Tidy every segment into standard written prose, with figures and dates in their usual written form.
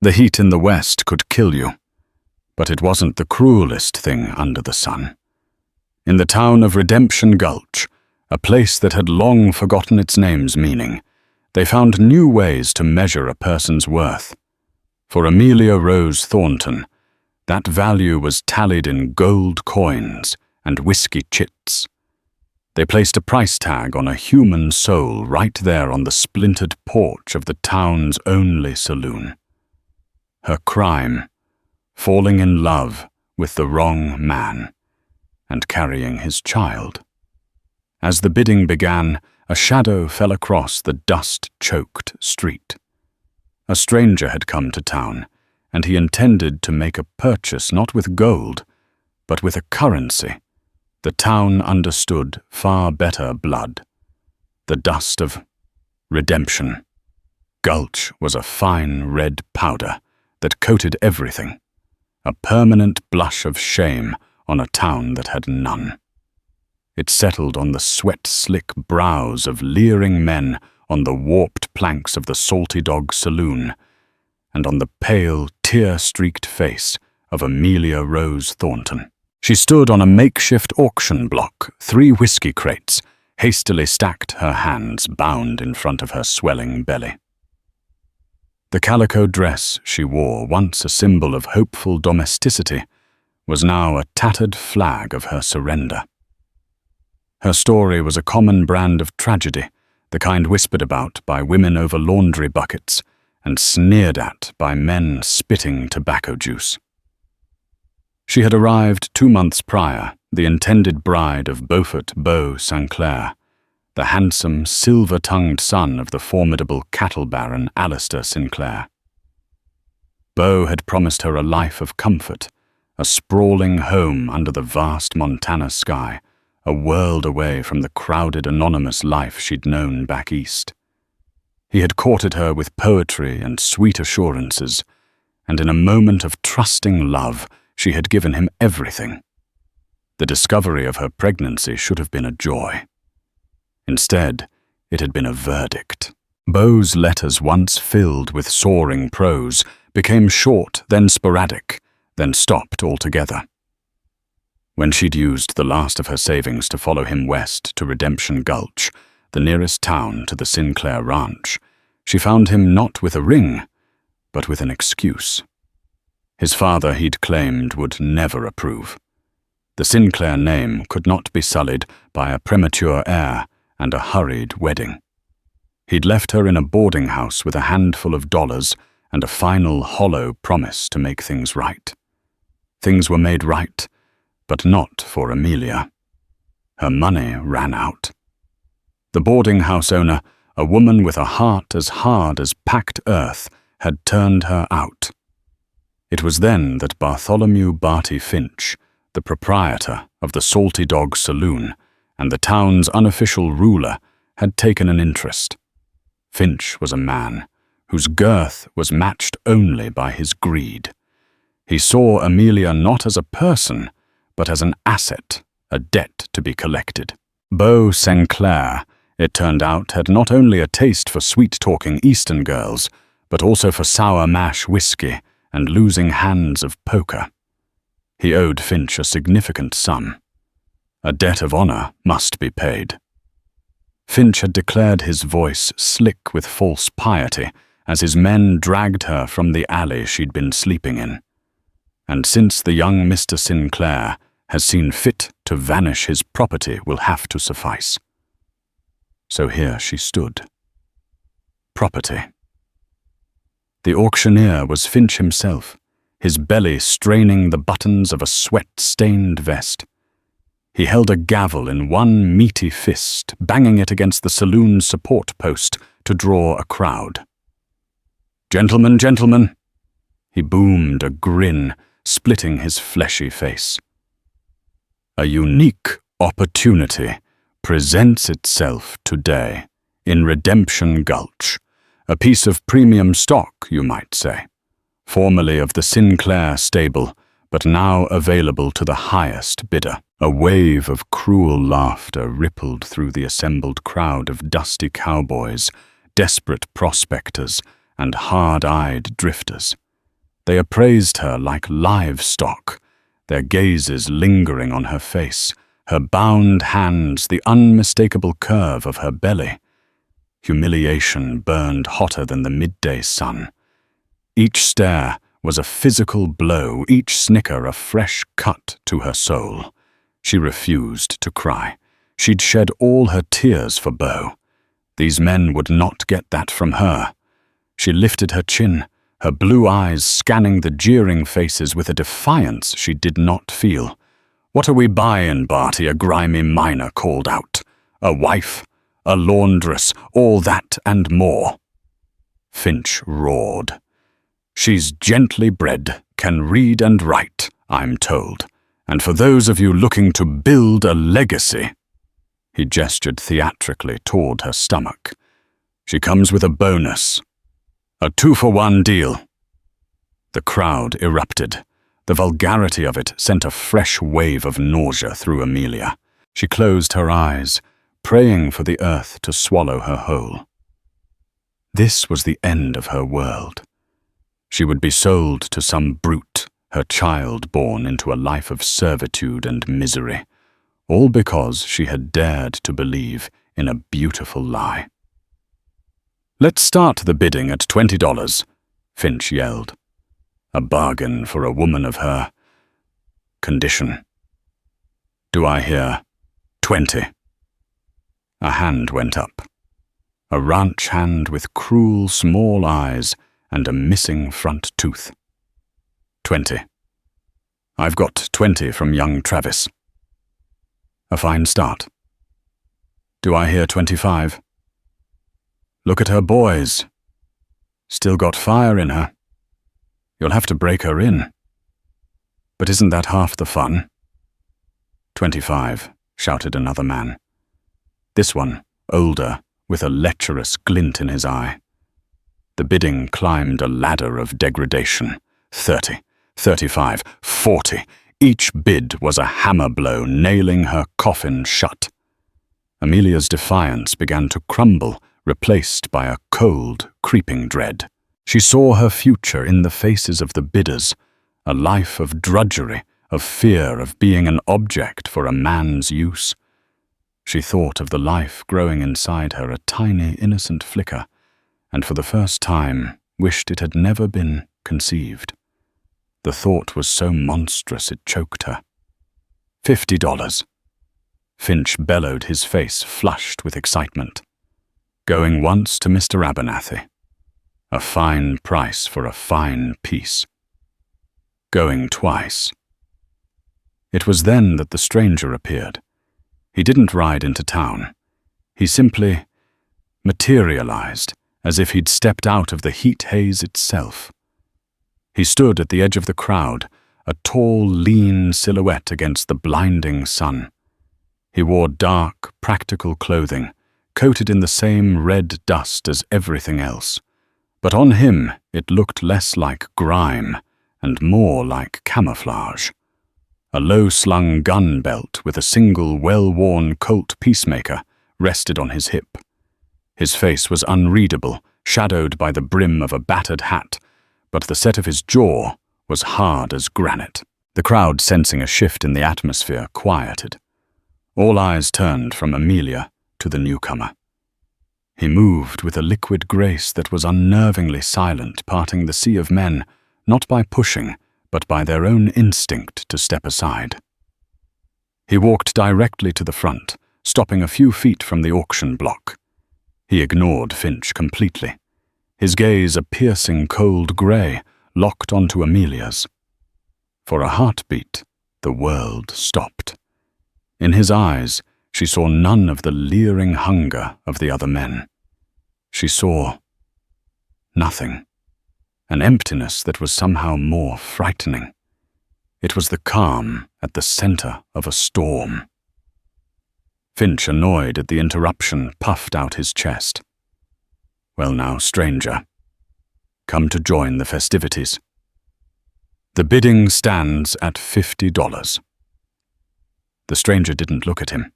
The heat in the west could kill you, but it wasn't the cruelest thing under the sun. In the town of Redemption Gulch, a place that had long forgotten its name's meaning, they found new ways to measure a person's worth. For Amelia Rose Thornton, that value was tallied in gold coins and whiskey chits. They placed a price tag on a human soul right there on the splintered porch of the town's only saloon. Her crime, falling in love with the wrong man and carrying his child. As the bidding began, a shadow fell across the dust-choked street. A stranger had come to town, and he intended to make a purchase not with gold, but with a currency the town understood far better blood, the dust of redemption. Gulch was a fine red powder that coated everything, a permanent blush of shame on a town that had none. It settled on the sweat-slick brows of leering men on the warped planks of the Salty Dog Saloon, and on the pale, tear-streaked face of Amelia Rose Thornton. She stood on a makeshift auction block, 3 whiskey crates, hastily stacked, her hands bound in front of her swelling belly. The calico dress she wore, once a symbol of hopeful domesticity, was now a tattered flag of her surrender. Her story was a common brand of tragedy, the kind whispered about by women over laundry buckets and sneered at by men spitting tobacco juice. She had arrived 2 months prior, the intended bride of Beaufort Beau Sinclair, the handsome, silver-tongued son of the formidable cattle baron Alistair Sinclair. Beau had promised her a life of comfort, a sprawling home under the vast Montana sky, a world away from the crowded, anonymous life she'd known back east. He had courted her with poetry and sweet assurances, and in a moment of trusting love, she had given him everything. The discovery of her pregnancy should have been a joy. Instead, it had been a verdict. Beau's letters, once filled with soaring prose, became short, then sporadic, then stopped altogether. When she'd used the last of her savings to follow him west to Redemption Gulch, the nearest town to the Sinclair ranch, she found him not with a ring, but with an excuse. His father, he'd claimed, would never approve. The Sinclair name could not be sullied by a premature heir and a hurried wedding. He'd left her in a boarding house with a handful of dollars and a final hollow promise to make things right. Things were made right, but not for Amelia. Her money ran out. The boarding house owner, a woman with a heart as hard as packed earth, had turned her out. It was then that Bartholomew Barty Finch, the proprietor of the Salty Dog Saloon and the town's unofficial ruler, had taken an interest. Finch was a man whose girth was matched only by his greed. He saw Amelia not as a person, but as an asset, a debt to be collected. Beau Sinclair, it turned out, had not only a taste for sweet-talking Eastern girls, but also for sour mash whiskey and losing hands of poker. He owed Finch a significant sum. A debt of honor must be paid. Finch had declared his voice slick with false piety as his men dragged her from the alley she'd been sleeping in. And since the young Mr. Sinclair has seen fit to vanish, his property will have to suffice. So here she stood. Property. The auctioneer was Finch himself, his belly straining the buttons of a sweat-stained vest. He held a gavel in one meaty fist, banging it against the saloon's support post to draw a crowd. "Gentlemen, gentlemen," he boomed, a grin splitting his fleshy face. "A unique opportunity presents itself today in Redemption Gulch, a piece of premium stock, you might say, formerly of the Sinclair stable, but now available to the highest bidder." A wave of cruel laughter rippled through the assembled crowd of dusty cowboys, desperate prospectors, and hard-eyed drifters. They appraised her like livestock, their gazes lingering on her face, her bound hands, the unmistakable curve of her belly. Humiliation burned hotter than the midday sun. Each stare was a physical blow, each snicker a fresh cut to her soul. She refused to cry. She'd shed all her tears for Beau. These men would not get that from her. She lifted her chin, her blue eyes scanning the jeering faces with a defiance she did not feel. "What are we buyin', Barty?" a grimy miner called out. "A wife, a laundress, all that and more." Finch roared. "She's gently bred, can read and write, I'm told. And for those of you looking to build a legacy," he gestured theatrically toward her stomach, "she comes with a bonus. A 2-for-1 deal." The crowd erupted. The vulgarity of it sent a fresh wave of nausea through Amelia. She closed her eyes, praying for the earth to swallow her whole. This was the end of her world. She would be sold to some brute, her child born into a life of servitude and misery, all because she had dared to believe in a beautiful lie. "Let's start the bidding at $20, Finch yelled. A bargain for a woman of her condition. "Do I hear 20? A hand went up. A ranch hand with cruel small eyes and a missing front tooth. 20. "I've got 20 from young Travis." A fine start. "Do I hear 25? "Look at her boys. Still got fire in her. You'll have to break her in." "But isn't that half the fun?" 25, shouted another man. This one, older, with a lecherous glint in his eye. The bidding climbed a ladder of degradation. 30, 35, 40. Each bid was a hammer blow nailing her coffin shut. Amelia's defiance began to crumble, replaced by a cold, creeping dread. She saw her future in the faces of the bidders, a life of drudgery, of fear of being an object for a man's use. She thought of the life growing inside her, a tiny, innocent flicker, and for the first time wished it had never been conceived. The thought was so monstrous it choked her. $50. Finch bellowed, his face flushed with excitement. Going once to Mr. Abernathy. A fine price for a fine piece. Going twice. It was then that the stranger appeared. He didn't ride into town. He simply materialized, as if he'd stepped out of the heat haze itself. He stood at the edge of the crowd, a tall, lean silhouette against the blinding sun. He wore dark, practical clothing, coated in the same red dust as everything else. But on him it looked less like grime and more like camouflage. A low-slung gun belt with a single well-worn Colt Peacemaker rested on his hip. His face was unreadable, shadowed by the brim of a battered hat, but the set of his jaw was hard as granite. The crowd, sensing a shift in the atmosphere, quieted. All eyes turned from Amelia to the newcomer. He moved with a liquid grace that was unnervingly silent, parting the sea of men, not by pushing, but by their own instinct to step aside. He walked directly to the front, stopping a few feet from the auction block. He ignored Finch completely. His gaze, a piercing cold grey, locked onto Amelia's. For a heartbeat, the world stopped. In his eyes, she saw none of the leering hunger of the other men. She saw nothing. An emptiness that was somehow more frightening. It was the calm at the center of a storm. Finch, annoyed at the interruption, puffed out his chest. "Well now, stranger, come to join the festivities. The bidding stands at $50. The stranger didn't look at him.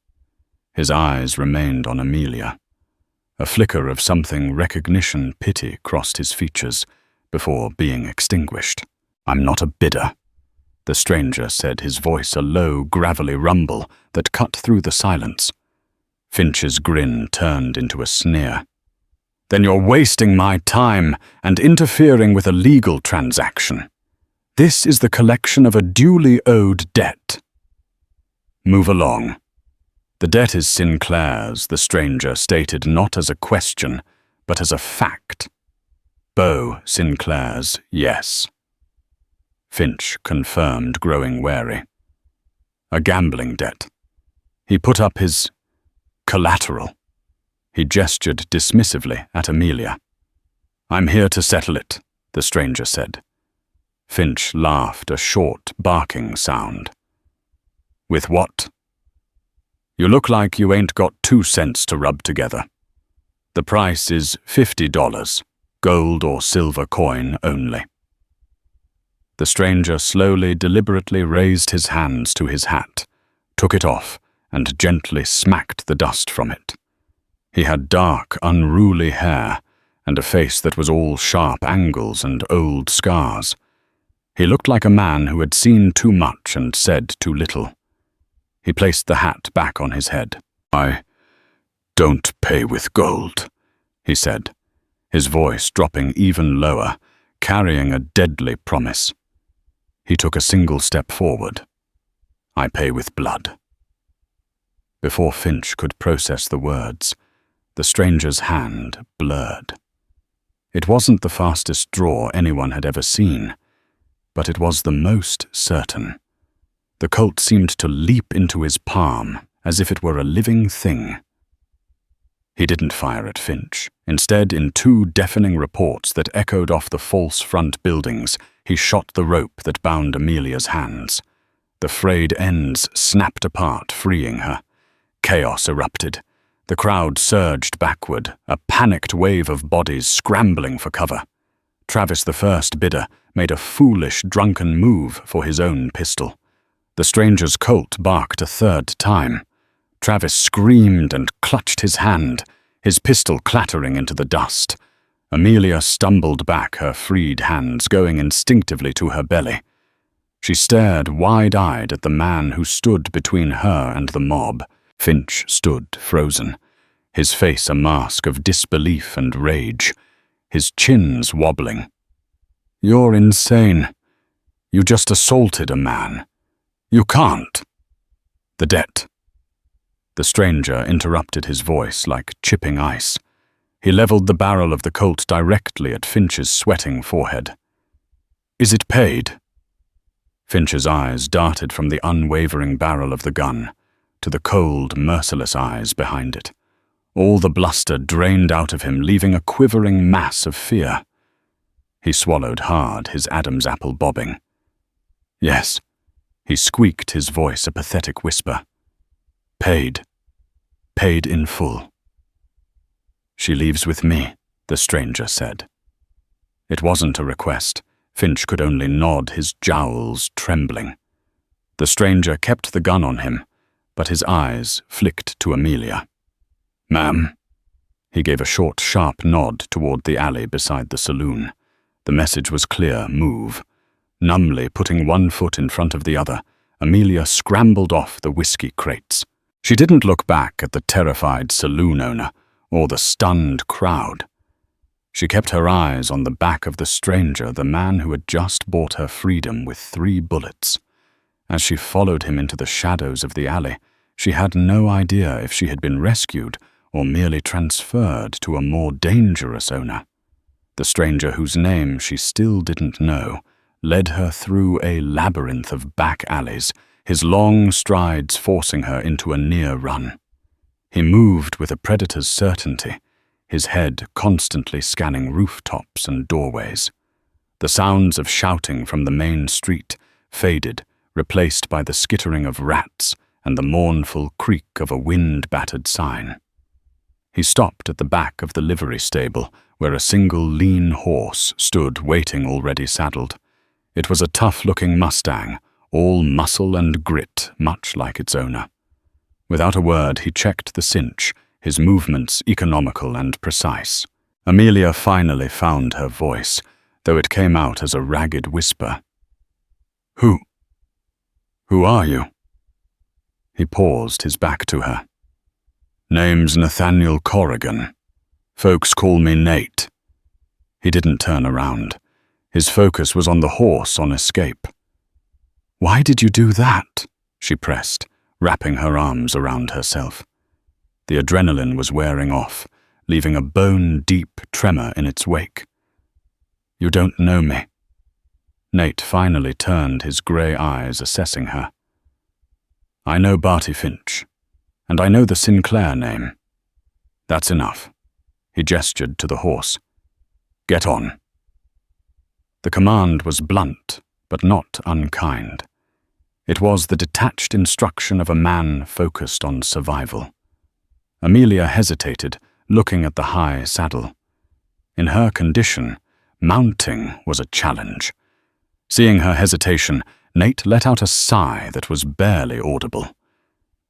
His eyes remained on Amelia. A flicker of something recognition, pity crossed his features before being extinguished. I'm not a bidder, the stranger said, his voice a low, gravelly rumble that cut through the silence. Finch's grin turned into a sneer. Then you're wasting my time and interfering with a legal transaction. This is the collection of a duly owed debt. Move along. The debt is Sinclair's, the stranger stated, not as a question, but as a fact. Beau Sinclair's, yes. Finch confirmed, growing wary. A gambling debt. He put up his collateral. He gestured dismissively at Amelia. I'm here to settle it, the stranger said. Finch laughed, a short, barking sound. With what? You look like you ain't got 2 cents to rub together. The price is $50, gold or silver coin only. The stranger slowly, deliberately raised his hands to his hat, took it off, and gently smacked the dust from it. He had dark, unruly hair, and a face that was all sharp angles and old scars. He looked like a man who had seen too much and said too little. He placed the hat back on his head. I don't pay with gold, he said, his voice dropping even lower, carrying a deadly promise. He took a single step forward. I pay with blood. Before Finch could process the words, the stranger's hand blurred. It wasn't the fastest draw anyone had ever seen, but it was the most certain. The Colt seemed to leap into his palm as if it were a living thing. He didn't fire at Finch. Instead, in 2 deafening reports that echoed off the false front buildings, he shot the rope that bound Amelia's hands. The frayed ends snapped apart, freeing her. Chaos erupted. The crowd surged backward, a panicked wave of bodies scrambling for cover. Travis, the first bidder, made a foolish, drunken move for his own pistol. The stranger's Colt barked a 3rd time. Travis screamed and clutched his hand, his pistol clattering into the dust. Amelia stumbled back, her freed hands going instinctively to her belly. She stared wide-eyed at the man who stood between her and the mob. Finch stood frozen, his face a mask of disbelief and rage, his chins wobbling. You're insane. You just assaulted a man. You can't. The debt. The stranger interrupted his voice like chipping ice. He leveled the barrel of the Colt directly at Finch's sweating forehead. Is it paid? Finch's eyes darted from the unwavering barrel of the gun to the cold, merciless eyes behind it. All the bluster drained out of him, leaving a quivering mass of fear. He swallowed hard, his Adam's apple bobbing. Yes, he squeaked, his voice a pathetic whisper. Paid. Paid in full. She leaves with me, the stranger said. It wasn't a request. Finch could only nod, his jowls trembling. The stranger kept the gun on him, but his eyes flicked to Amelia. Ma'am. He gave a short, sharp nod toward the alley beside the saloon. The message was clear: move. Numbly putting one foot in front of the other, Amelia scrambled off the whiskey crates. She didn't look back at the terrified saloon owner or the stunned crowd. She kept her eyes on the back of the stranger, the man who had just bought her freedom with 3 bullets. As she followed him into the shadows of the alley, she had no idea if she had been rescued or merely transferred to a more dangerous owner. The stranger, whose name she still didn't know, led her through a labyrinth of back alleys, his long strides forcing her into a near run. He moved with a predator's certainty, his head constantly scanning rooftops and doorways. The sounds of shouting from the main street faded, replaced by the skittering of rats and the mournful creak of a wind-battered sign. He stopped at the back of the livery stable, where a single lean horse stood waiting, already saddled. It was a tough-looking Mustang, all muscle and grit, much like its owner. Without a word, he checked the cinch, his movements economical and precise. Amelia finally found her voice, though it came out as a ragged whisper. Who? Who are you? He paused, his back to her. Name's Nathaniel Corrigan. Folks call me Nate. He didn't turn around. His focus was on the horse on escape. Why did you do that? She pressed, wrapping her arms around herself. The adrenaline was wearing off, leaving a bone-deep tremor in its wake. You don't know me. Nate finally turned his grey eyes, assessing her. I know Barty Finch, and I know the Sinclair name. That's enough. He gestured to the horse. Get on. The command was blunt, but not unkind. It was the detached instruction of a man focused on survival. Amelia hesitated, looking at the high saddle. In her condition, mounting was a challenge. Seeing her hesitation, Nate let out a sigh that was barely audible.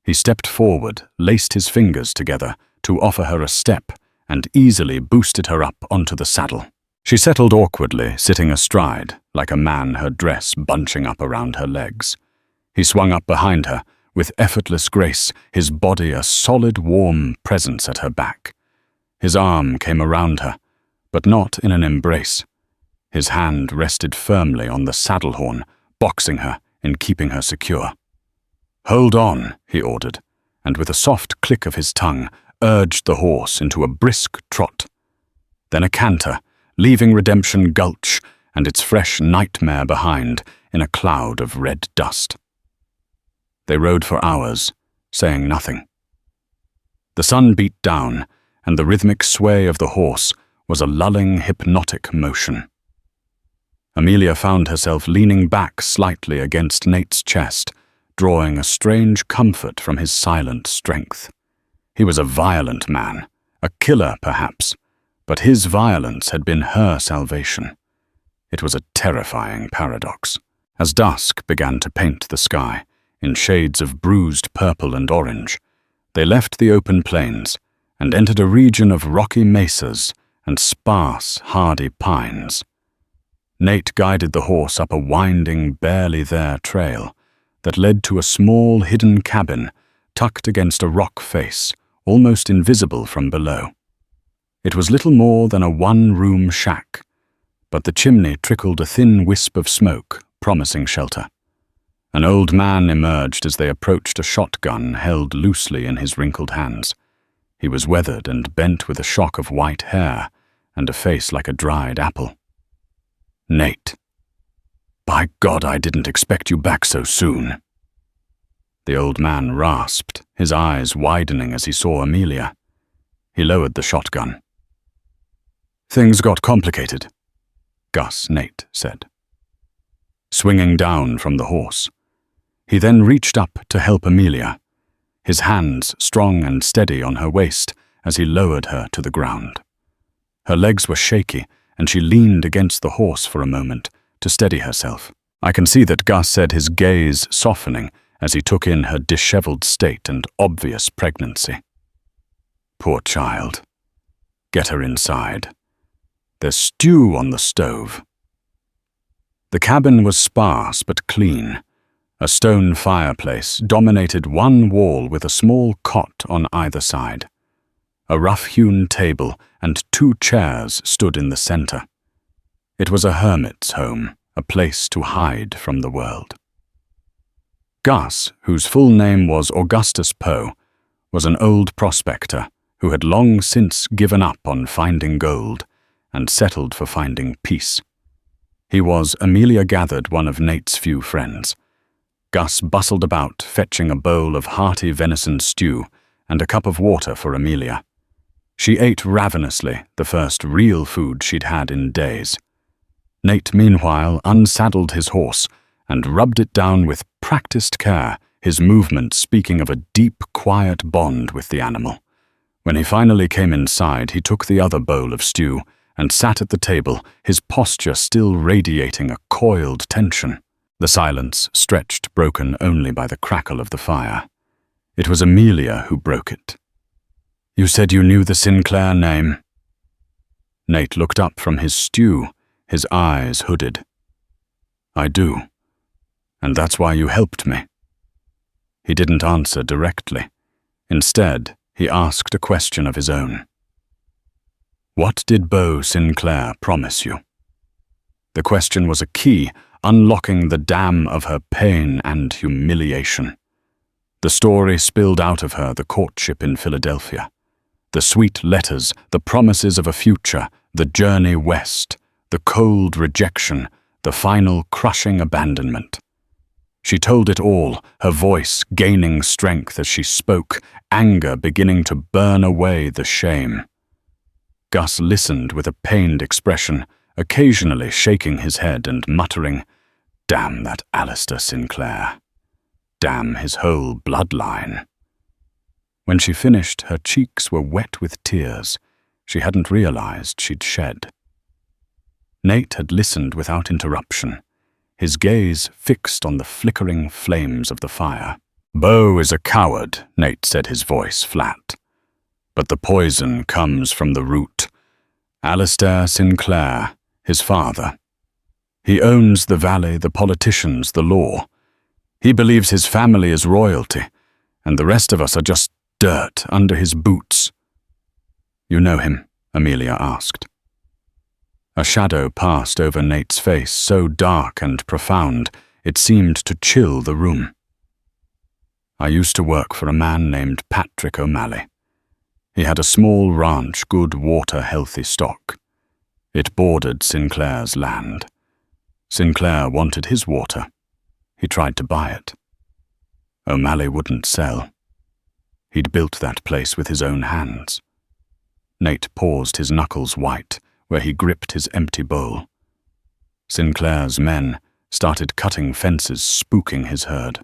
He stepped forward, laced his fingers together to offer her a step, and easily boosted her up onto the saddle. She settled awkwardly, sitting astride, like a man, her dress bunching up around her legs. He swung up behind her, with effortless grace, his body a solid, warm presence at her back. His arm came around her, but not in an embrace. His hand rested firmly on the saddle horn, boxing her and keeping her secure. Hold on, he ordered, and with a soft click of his tongue, urged the horse into a brisk trot. Then a canter, leaving Redemption Gulch and its fresh nightmare behind in a cloud of red dust. They rode for hours, saying nothing. The sun beat down, and the rhythmic sway of the horse was a lulling, hypnotic motion. Amelia found herself leaning back slightly against Nate's chest, drawing a strange comfort from his silent strength. He was a violent man, a killer perhaps, but his violence had been her salvation. It was a terrifying paradox. As dusk began to paint the sky, in shades of bruised purple and orange, they left the open plains and entered a region of rocky mesas and sparse, hardy pines. Nate guided the horse up a winding, barely there trail that led to a small, hidden cabin tucked against a rock face, almost invisible from below. It was little more than a one-room shack, but the chimney trickled a thin wisp of smoke, promising shelter. An old man emerged as they approached a shotgun held loosely in his wrinkled hands. He was weathered and bent with a shock of white hair and a face like a dried apple. Nate. By God, I didn't expect you back so soon. The old man rasped, his eyes widening as he saw Amelia. He lowered the shotgun. Things got complicated, Gus, Nate said, swinging down from the horse. He then reached up to help Amelia, his hands strong and steady on her waist as he lowered her to the ground. Her legs were shaky, and she leaned against the horse for a moment to steady herself. I can see that Gus said, his gaze softening as he took in her disheveled state and obvious pregnancy. Poor child. Get her inside. There's stew on the stove. The cabin was sparse but clean. A stone fireplace dominated one wall with a small cot on either side. A rough-hewn table and 2 chairs stood in the center. It was a hermit's home, a place to hide from the world. Gus, whose full name was Augustus Poe, was an old prospector who had long since given up on finding gold and settled for finding peace. He was, Amelia gathered, one of Nate's few friends. Gus bustled about, fetching a bowl of hearty venison stew and a cup of water for Amelia. She ate ravenously, the first real food she'd had in days. Nate, meanwhile, unsaddled his horse and rubbed it down with practiced care, his movements speaking of a deep, quiet bond with the animal. When he finally came inside, he took the other bowl of stew and sat at the table, his posture still radiating a coiled tension. The silence stretched, broken only by the crackle of the fire. It was Amelia who broke it. You said you knew the Sinclair name. Nate looked up from his stew, his eyes hooded. I do. And that's why you helped me." He didn't answer directly. Instead, he asked a question of his own. "What did Beau Sinclair promise you?" The question was a key, unlocking the dam of her pain and humiliation. The story spilled out of her: the courtship in Philadelphia, the sweet letters, the promises of a future, the journey west, the cold rejection, the final crushing abandonment. She told it all, her voice gaining strength as she spoke, anger beginning to burn away the shame. Gus listened with a pained expression, occasionally shaking his head and muttering, "Damn that Alistair Sinclair. Damn his whole bloodline." When she finished, her cheeks were wet with tears she hadn't realized she'd shed. Nate had listened without interruption, his gaze fixed on the flickering flames of the fire. "Beau is a coward," Nate said, his voice flat. "But the poison comes from the root. Alistair Sinclair, his father. He owns the valley, the politicians, the law. He believes his family is royalty, and the rest of us are just dirt under his boots." "You know him?" Amelia asked. A shadow passed over Nate's face, so dark and profound it seemed to chill the room. "I used to work for a man named Patrick O'Malley. He had a small ranch, good water, healthy stock. It bordered Sinclair's land. Sinclair wanted his water. He tried to buy it. O'Malley wouldn't sell. He'd built that place with his own hands." Nate paused, his knuckles white, where he gripped his empty bowl. Sinclair's men started cutting fences, spooking his herd.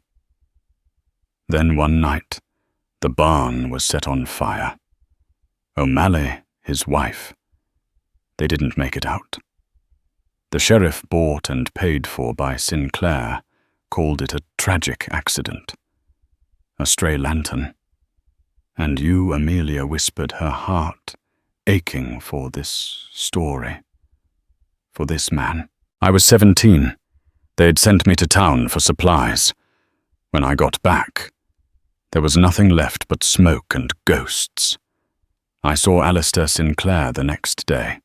Then one night, the barn was set on fire. O'Malley, his wife. They didn't make it out. The sheriff, bought and paid for by Sinclair, called it a tragic accident. A stray lantern. And you, Amelia, whispered, her heart aching for this story. For this man. I was 17. They'd sent me to town for supplies. When I got back, there was nothing left but smoke and ghosts. I saw Alistair Sinclair the next day.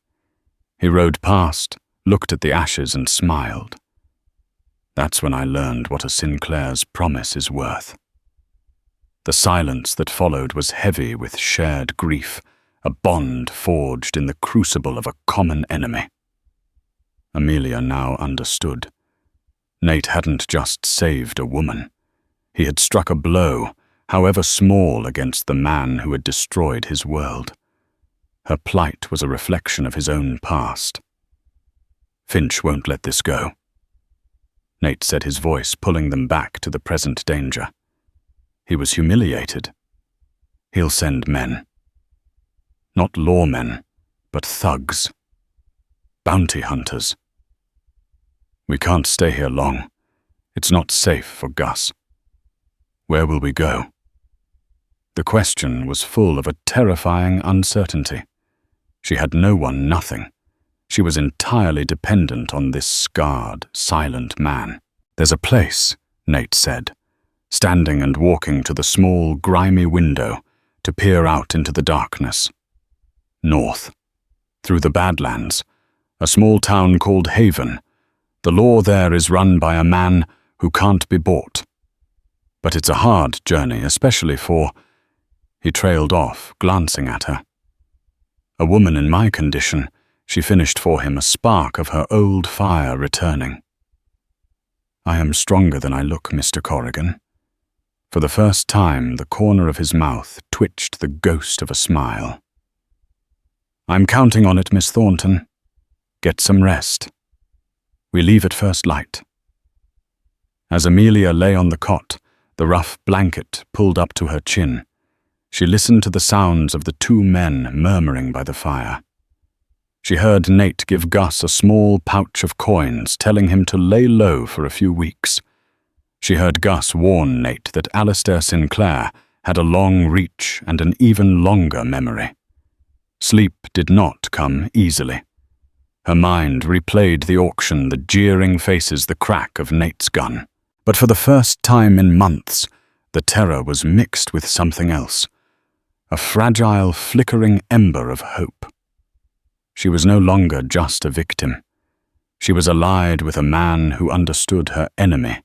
He rode past, looked at the ashes and smiled. That's when I learned what a Sinclair's promise is worth. The silence that followed was heavy with shared grief, a bond forged in the crucible of a common enemy. Amelia now understood. Nate hadn't just saved a woman. He had struck a blow, however small, against the man who had destroyed his world. Her plight was a reflection of his own past. "Finch won't let this go," Nate said, his voice pulling them back to the present danger. He was humiliated. He'll send men. Not lawmen, but thugs. Bounty hunters. We can't stay here long. It's not safe for Gus. Where will we go? The question was full of a terrifying uncertainty. She had no one, nothing. She was entirely dependent on this scarred, silent man. "There's a place," Nate said, standing and walking to the small, grimy window to peer out into the darkness. North, through the Badlands, a small town called Haven. The law there is run by a man who can't be bought. But it's a hard journey, especially for—" He trailed off, glancing at her. A woman in my condition, she finished for him, a spark of her old fire returning. "I am stronger than I look, Mr. Corrigan." For the first time, the corner of his mouth twitched the ghost of a smile. "I'm counting on it, Miss Thornton. Get some rest. We leave at first light." As Amelia lay on the cot, the rough blanket pulled up to her chin, she listened to the sounds of the two men murmuring by the fire. She heard Nate give Gus a small pouch of coins, telling him to lay low for a few weeks. She heard Gus warn Nate that Alistair Sinclair had a long reach and an even longer memory. Sleep did not come easily. Her mind replayed the auction, the jeering faces, the crack of Nate's gun. But for the first time in months, the terror was mixed with something else, a fragile, flickering ember of hope. She was no longer just a victim. She was allied with a man who understood her enemy,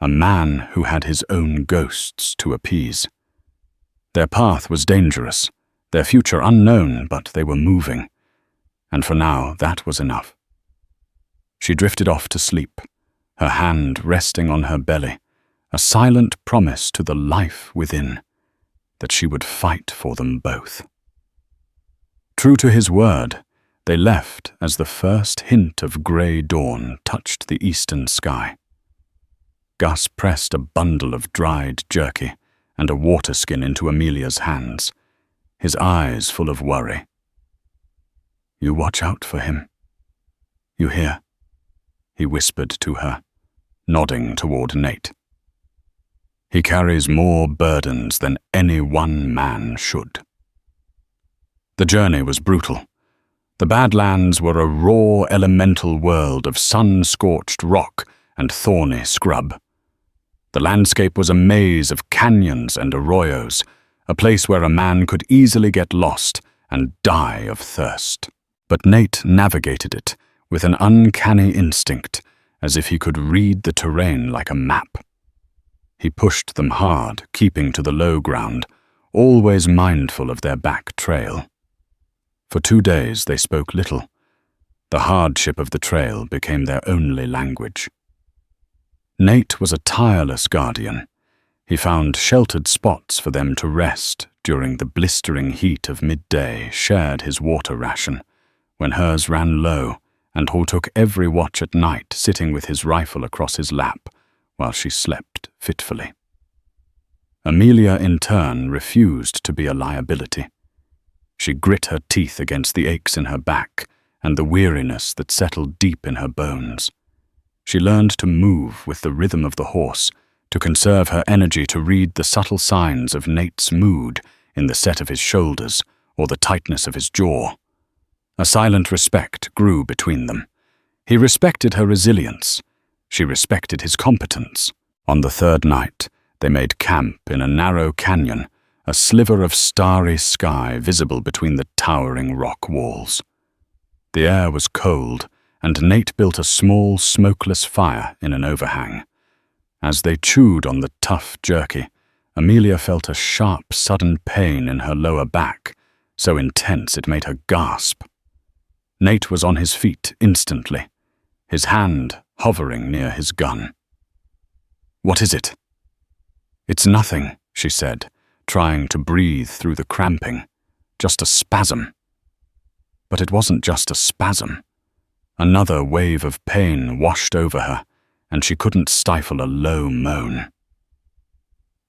a man who had his own ghosts to appease. Their path was dangerous, their future unknown, but they were moving, and for now that was enough. She drifted off to sleep, her hand resting on her belly, a silent promise to the life within, that she would fight for them both. True to his word, they left as the first hint of grey dawn touched the eastern sky. Gus pressed a bundle of dried jerky and a water skin into Amelia's hands, his eyes full of worry. "You watch out for him. You hear?" he whispered to her, nodding toward Nate. "He carries more burdens than any one man should." The journey was brutal. The Badlands were a raw, elemental world of sun-scorched rock and thorny scrub. The landscape was a maze of canyons and arroyos, a place where a man could easily get lost and die of thirst. But Nate navigated it with an uncanny instinct, as if he could read the terrain like a map. He pushed them hard, keeping to the low ground, always mindful of their back trail. For 2 days they spoke little. The hardship of the trail became their only language. Nate was a tireless guardian. He found sheltered spots for them to rest during the blistering heat of midday, shared his water ration, when hers ran low, and who took every watch at night, sitting with his rifle across his lap while she slept fitfully. Amelia, in turn, refused to be a liability. She grit her teeth against the aches in her back and the weariness that settled deep in her bones. She learned to move with the rhythm of the horse, to conserve her energy to read the subtle signs of Nate's mood in the set of his shoulders or the tightness of his jaw. A silent respect grew between them. He respected her resilience. She respected his competence. On the third night, they made camp in a narrow canyon, a sliver of starry sky visible between the towering rock walls. The air was cold, and Nate built a small, smokeless fire in an overhang. As they chewed on the tough jerky, Amelia felt a sharp, sudden pain in her lower back, so intense it made her gasp. Nate was on his feet instantly, his hand hovering near his gun. "What is it?" "It's nothing," she said, trying to breathe through the cramping. "Just a spasm." But it wasn't just a spasm. Another wave of pain washed over her, and she couldn't stifle a low moan.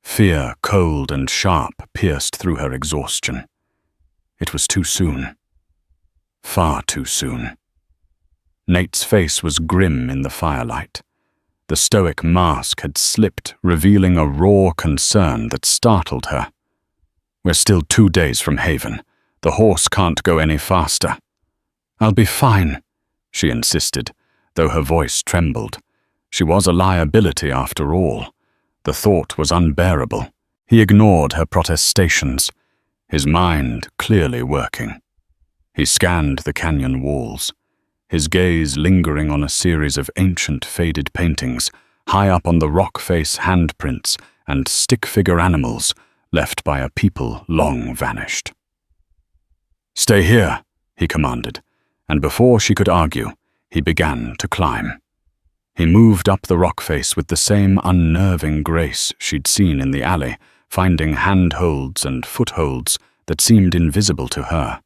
Fear, cold and sharp, pierced through her exhaustion. It was too soon. Far too soon. Nate's face was grim in the firelight. The stoic mask had slipped, revealing a raw concern that startled her. "We're still 2 days from Haven. The horse can't go any faster." "I'll be fine," she insisted, though her voice trembled. She was a liability after all. The thought was unbearable. He ignored her protestations, his mind clearly working. He scanned the canyon walls, his gaze lingering on a series of ancient faded paintings, high up on the rock face handprints and stick-figure animals left by a people long vanished. "Stay here," he commanded, and before she could argue, he began to climb. He moved up the rock face with the same unnerving grace she'd seen in the alley, finding handholds and footholds that seemed invisible to her.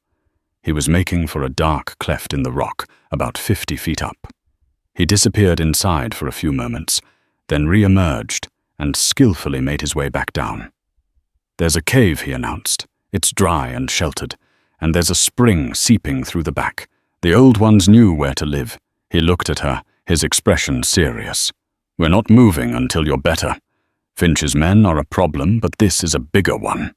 He was making for a dark cleft in the rock, about 50 feet up. He disappeared inside for a few moments, then re-emerged and skillfully made his way back down. "There's a cave," he announced. "It's dry and sheltered, and there's a spring seeping through the back. The old ones knew where to live." He looked at her, his expression serious. "We're not moving until you're better. Finch's men are a problem, but this is a bigger one."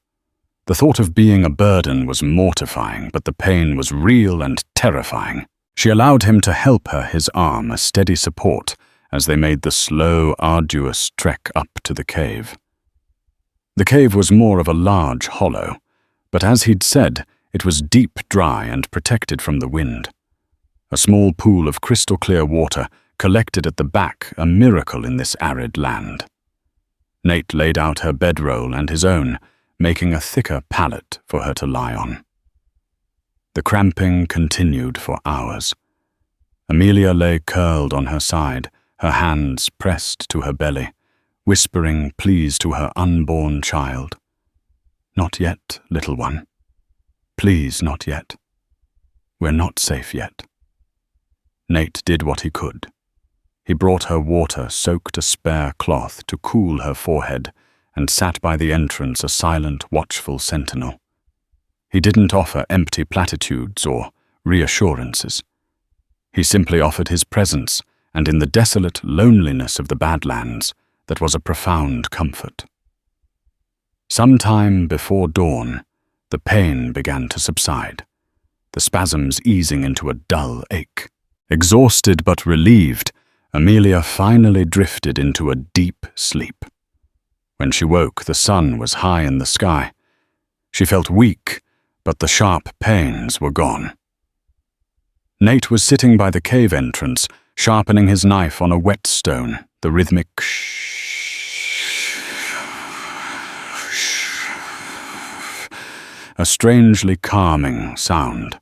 The thought of being a burden was mortifying, but the pain was real and terrifying. She allowed him to help her, his arm a steady support, as they made the slow, arduous trek up to the cave. The cave was more of a large hollow, but as he'd said, it was deep, dry, and protected from the wind. A small pool of crystal-clear water collected at the back, a miracle in this arid land. Nate laid out her bedroll and his own, making a thicker pallet for her to lie on. The cramping continued for hours. Amelia lay curled on her side, her hands pressed to her belly, whispering pleas to her unborn child. "Not yet, little one. Please, not yet. We're not safe yet." Nate did what he could. He brought her water, soaked a spare cloth to cool her forehead, and sat by the entrance a silent, watchful sentinel. He didn't offer empty platitudes or reassurances. He simply offered his presence, and in the desolate loneliness of the Badlands, that was a profound comfort. Sometime before dawn, the pain began to subside, the spasms easing into a dull ache. Exhausted but relieved, Amelia finally drifted into a deep sleep. When she woke, the sun was high in the sky. She felt weak, but the sharp pains were gone. Nate was sitting by the cave entrance, sharpening his knife on a whetstone, the rhythmic a strangely calming sound.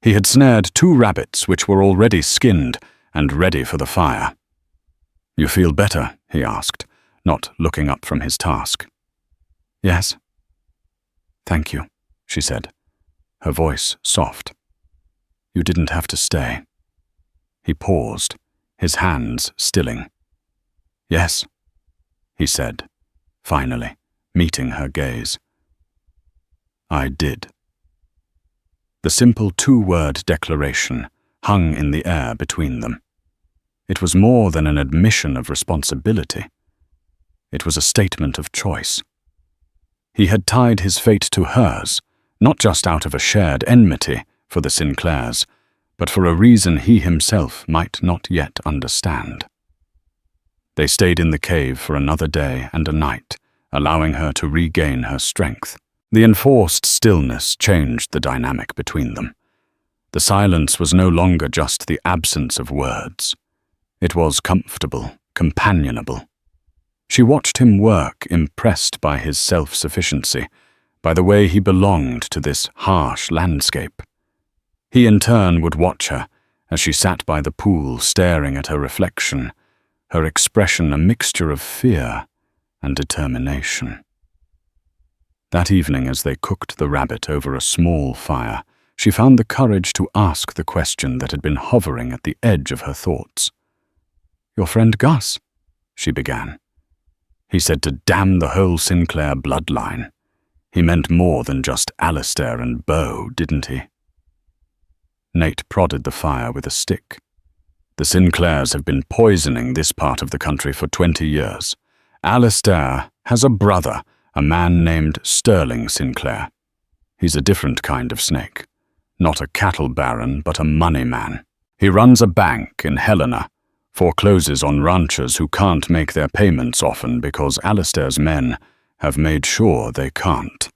He had snared 2 rabbits which were already skinned and ready for the fire. "You feel better?" he asked, not looking up from his task. "Yes." "Thank you," she said, her voice soft. "You didn't have to stay." He paused, his hands stilling. "Yes," he said, finally, meeting her gaze. "I did." The simple 2-word declaration hung in the air between them. It was more than an admission of responsibility. It was a statement of choice. He had tied his fate to hers, not just out of a shared enmity for the Sinclairs, but for a reason he himself might not yet understand. They stayed in the cave for another day and a night, allowing her to regain her strength. The enforced stillness changed the dynamic between them. The silence was no longer just the absence of words. It was comfortable, companionable. She watched him work, impressed by his self-sufficiency, by the way he belonged to this harsh landscape. He in turn would watch her as she sat by the pool staring at her reflection, her expression a mixture of fear and determination. That evening, as they cooked the rabbit over a small fire, she found the courage to ask the question that had been hovering at the edge of her thoughts. "Your friend Gus," she began. "He said to damn the whole Sinclair bloodline. He meant more than just Alistair and Beau, didn't he?" Nate prodded the fire with a stick. "The Sinclairs have been poisoning this part of the country for 20 years. Alistair has a brother, a man named Sterling Sinclair. He's a different kind of snake. Not a cattle baron, but a money man. He runs a bank in Helena, forecloses on ranchers who can't make their payments often because Alistair's men have made sure they can't.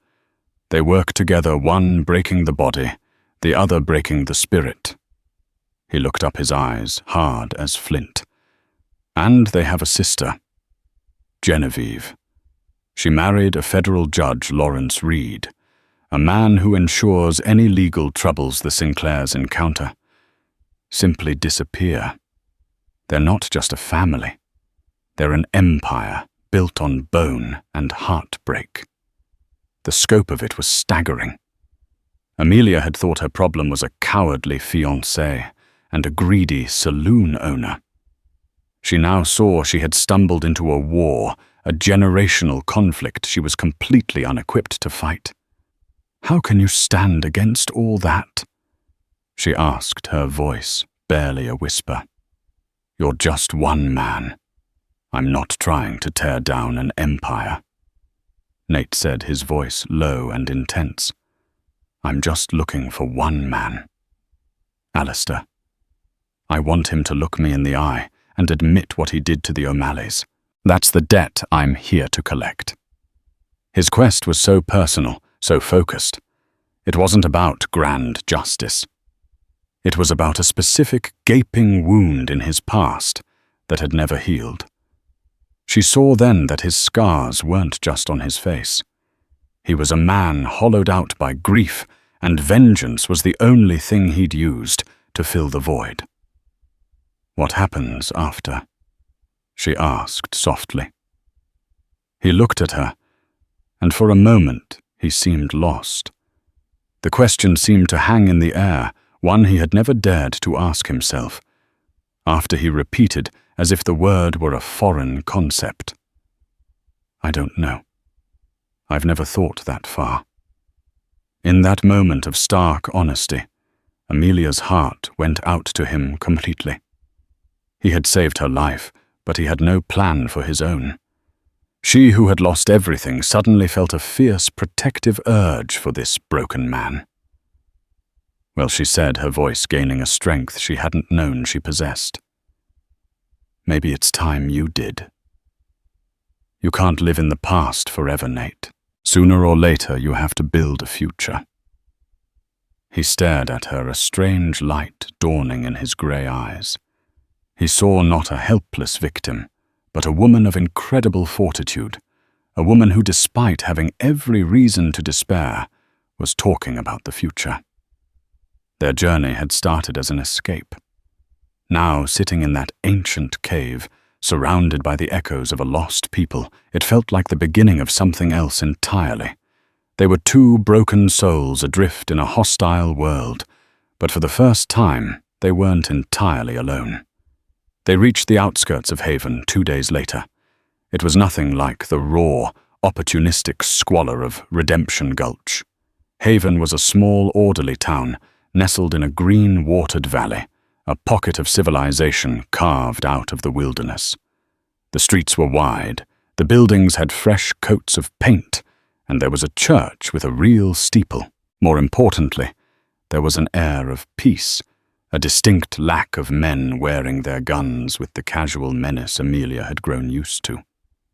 They work together, one breaking the body, the other breaking the spirit." He looked up, his eyes hard as flint. "And they have a sister, Genevieve. She married a federal judge, Lawrence Reed, a man who ensures any legal troubles the Sinclairs encounter simply disappear. They're not just a family. They're an empire built on bone and heartbreak." The scope of it was staggering. Amelia had thought her problem was a cowardly fiancé and a greedy saloon owner. She now saw she had stumbled into a war, a generational conflict she was completely unequipped to fight. "How can you stand against all that?" she asked, her voice barely a whisper. "You're just one man. I'm not trying to tear down an empire," Nate said, his voice low and intense. "I'm just looking for one man. Alistair. I want him to look me in the eye and admit what he did to the O'Malleys. That's the debt I'm here to collect. His quest was so personal, so focused. It wasn't about grand justice. It was about a specific gaping wound in his past that had never healed. She saw then that his scars weren't just on his face. He was a man hollowed out by grief, and vengeance was the only thing he'd used to fill the void. "What happens after?" she asked softly. He looked at her, and for a moment he seemed lost. The question seemed to hang in the air, one he had never dared to ask himself. After he repeated, as if the word were a foreign concept, "I don't know. I've never thought that far." In that moment of stark honesty, Amelia's heart went out to him completely. He had saved her life, but he had no plan for his own. She who had lost everything suddenly felt a fierce protective urge for this broken man. "Well," she said, her voice gaining a strength she hadn't known she possessed. "Maybe it's time you did. You can't live in the past forever, Nate. Sooner or later you have to build a future." He stared at her, a strange light dawning in his grey eyes. He saw not a helpless victim, but a woman of incredible fortitude, a woman who, despite having every reason to despair, was talking about the future. Their journey had started as an escape. Now, sitting in that ancient cave, surrounded by the echoes of a lost people, it felt like the beginning of something else entirely. They were two broken souls adrift in a hostile world, but for the first time, they weren't entirely alone. They reached the outskirts of Haven 2 days later. It was nothing like the raw, opportunistic squalor of Redemption Gulch. Haven was a small, orderly town, nestled in a green, watered valley, a pocket of civilization carved out of the wilderness. The streets were wide, the buildings had fresh coats of paint, and there was a church with a real steeple. More importantly, there was an air of peace, a distinct lack of men wearing their guns with the casual menace Amelia had grown used to.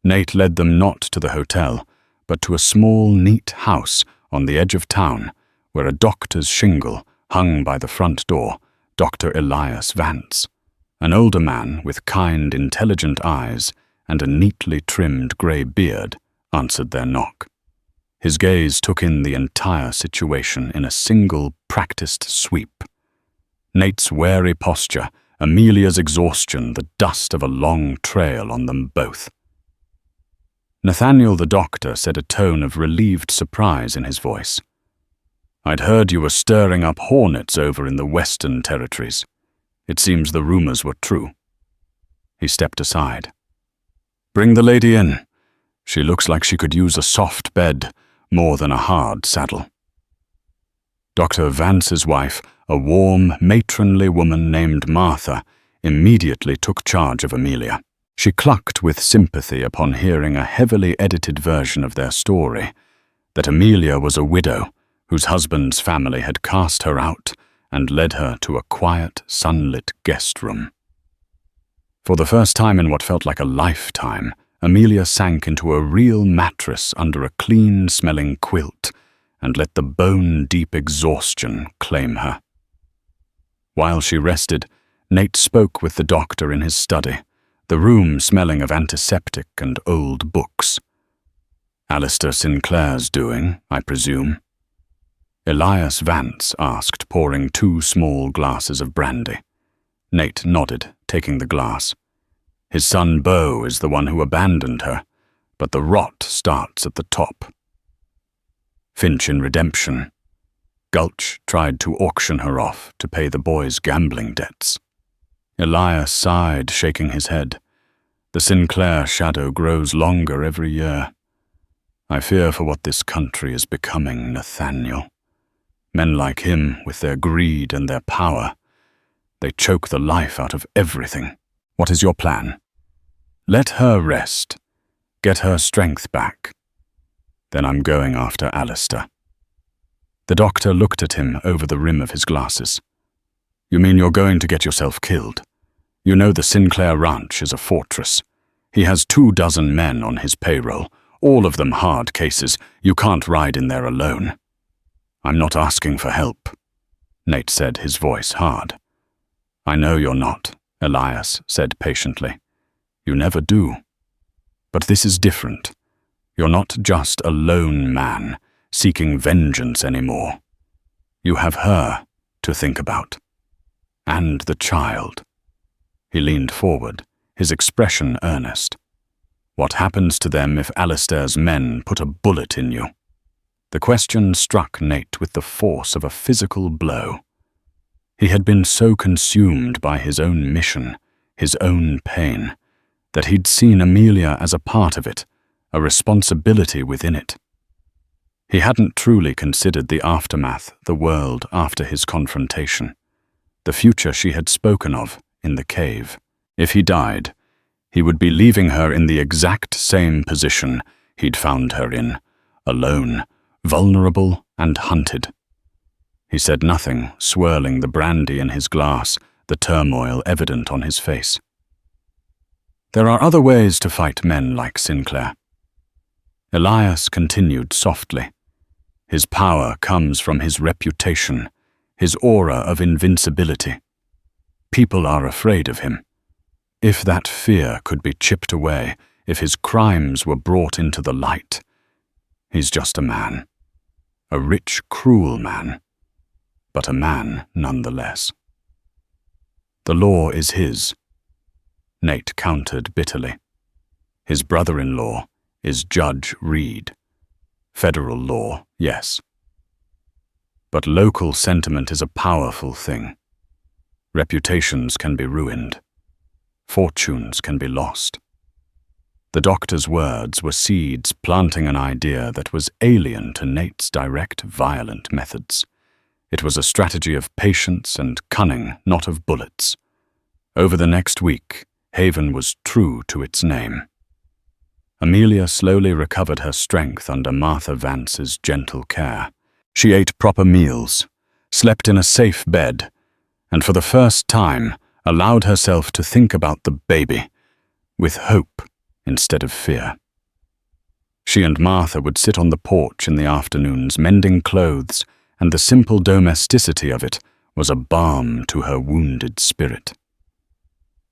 Nate led them not to the hotel, but to a small, neat house on the edge of town, where a doctor's shingle hung by the front door, Dr. Elias Vance. An older man with kind, intelligent eyes and a neatly trimmed grey beard answered their knock. His gaze took in the entire situation in a single, practiced sweep. Nate's wary posture, Amelia's exhaustion, the dust of a long trail on them both. Nathaniel the doctor said, a tone of relieved surprise in his voice. "I'd heard you were stirring up hornets over in the Western Territories. It seems the rumors were true." He stepped aside. "Bring the lady in. She looks like she could use a soft bed more than a hard saddle." Dr. Vance's wife, a warm, matronly woman named Martha, immediately took charge of Amelia. She clucked with sympathy upon hearing a heavily edited version of their story, that Amelia was a widow whose husband's family had cast her out and led her to a quiet, sunlit guest room. For the first time in what felt like a lifetime, Amelia sank into a real mattress under a clean-smelling quilt and let the bone-deep exhaustion claim her. While she rested, Nate spoke with the doctor in his study, the room smelling of antiseptic and old books. "Alistair Sinclair's doing, I presume?" Elias Vance asked, pouring 2 small glasses of brandy. Nate nodded, taking the glass. "His son Beau is the one who abandoned her, but the rot starts at the top. Finch in Redemption. Gulch tried to auction her off to pay the boy's gambling debts." Elias sighed, shaking his head. "The Sinclair shadow grows longer every year. I fear for what this country is becoming, Nathaniel. Men like him, with their greed and their power, they choke the life out of everything. What is your plan?" "Let her rest. Get her strength back. Then I'm going after Alistair." The doctor looked at him over the rim of his glasses. "You mean you're going to get yourself killed? You know the Sinclair Ranch is a fortress. He has 24 men on his payroll, all of them hard cases. You can't ride in there alone." "I'm not asking for help," Nate said, his voice hard. "I know you're not," Elias said patiently. "You never do. But this is different. You're not just a lone man seeking vengeance anymore. You have her to think about. And the child." He leaned forward, his expression earnest. "What happens to them if Alistair's men put a bullet in you?" The question struck Nate with the force of a physical blow. He had been so consumed by his own mission, his own pain, that he'd seen Amelia as a part of it, a responsibility within it. He hadn't truly considered the aftermath, the world after his confrontation, the future she had spoken of in the cave. If he died, he would be leaving her in the exact same position he'd found her in, alone, vulnerable and hunted. He said nothing, swirling the brandy in his glass, the turmoil evident on his face. "There are other ways to fight men like Sinclair." Elias continued softly. "His power comes from his reputation, his aura of invincibility. People are afraid of him. If that fear could be chipped away, if his crimes were brought into the light, he's just a man. A rich, cruel man, but a man nonetheless." "The law is his," Nate countered bitterly. "His brother-in-law is Judge Reed. Federal law, yes. But local sentiment is a powerful thing. Reputations can be ruined. Fortunes can be lost." The doctor's words were seeds planting an idea that was alien to Nate's direct, violent methods. It was a strategy of patience and cunning, not of bullets. Over the next week, Haven was true to its name. Amelia slowly recovered her strength under Martha Vance's gentle care. She ate proper meals, slept in a safe bed, and for the first time allowed herself to think about the baby, with hope instead of fear. She and Martha would sit on the porch in the afternoons, mending clothes, and the simple domesticity of it was a balm to her wounded spirit.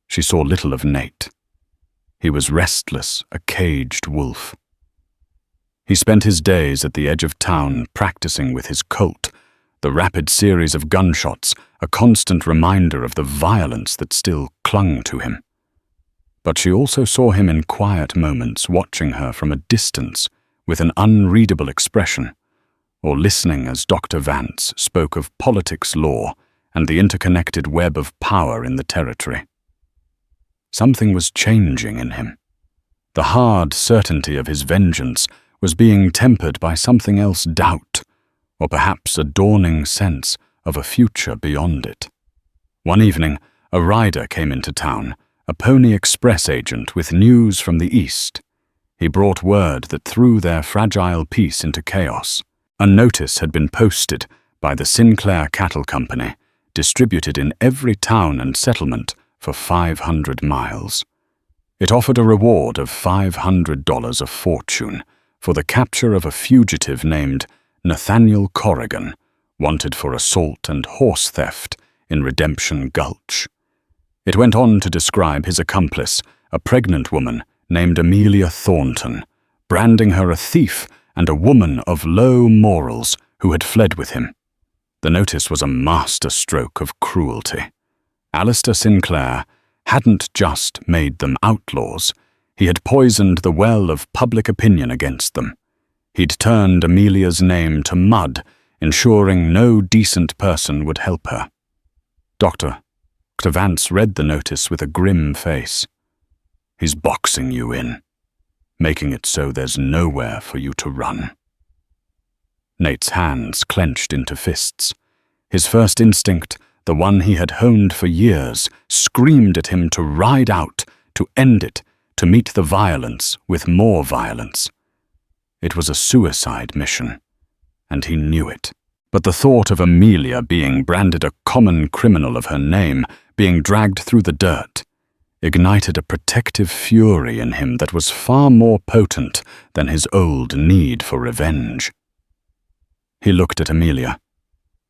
She saw little of Nate. He was restless, a caged wolf. He spent his days at the edge of town practicing with his Colt, the rapid series of gunshots, a constant reminder of the violence that still clung to him. But she also saw him in quiet moments, watching her from a distance with an unreadable expression, or listening as Dr. Vance spoke of politics, law, and the interconnected web of power in the territory. Something was changing in him. The hard certainty of his vengeance was being tempered by something else, doubt, or perhaps a dawning sense of a future beyond it. One evening, a rider came into town, a Pony Express agent with news from the east. He brought word that threw their fragile peace into chaos. A notice had been posted by the Sinclair Cattle Company, distributed in every town and settlement for 500 miles. It offered a reward of $500 a fortune for the capture of a fugitive named Nathaniel Corrigan, wanted for assault and horse theft in Redemption Gulch. It went on to describe his accomplice, a pregnant woman named Amelia Thornton, branding her a thief and a woman of low morals who had fled with him. The notice was a masterstroke of cruelty. Alistair Sinclair hadn't just made them outlaws, he had poisoned the well of public opinion against them. He'd turned Amelia's name to mud, ensuring no decent person would help her. Dr. Vance read the notice with a grim face. "He's boxing you in, making it so there's nowhere for you to run." Nate's hands clenched into fists. His first instinct, the one he had honed for years, screamed at him to ride out, to end it, to meet the violence with more violence. It was a suicide mission, and he knew it. But the thought of Amelia being branded a common criminal of her name, being dragged through the dirt, ignited a protective fury in him that was far more potent than his old need for revenge. He looked at Amelia.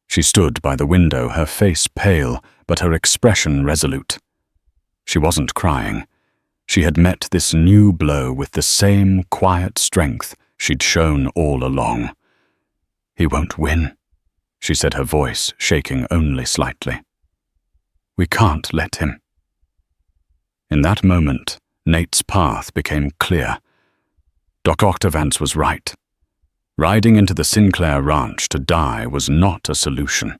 She stood by the window, her face pale, but her expression resolute. She wasn't crying. She had met this new blow with the same quiet strength she'd shown all along. "He won't win," she said, her voice shaking only slightly. "We can't let him." In that moment, Nate's path became clear. Dr. Vance was right. Riding into the Sinclair ranch to die was not a solution.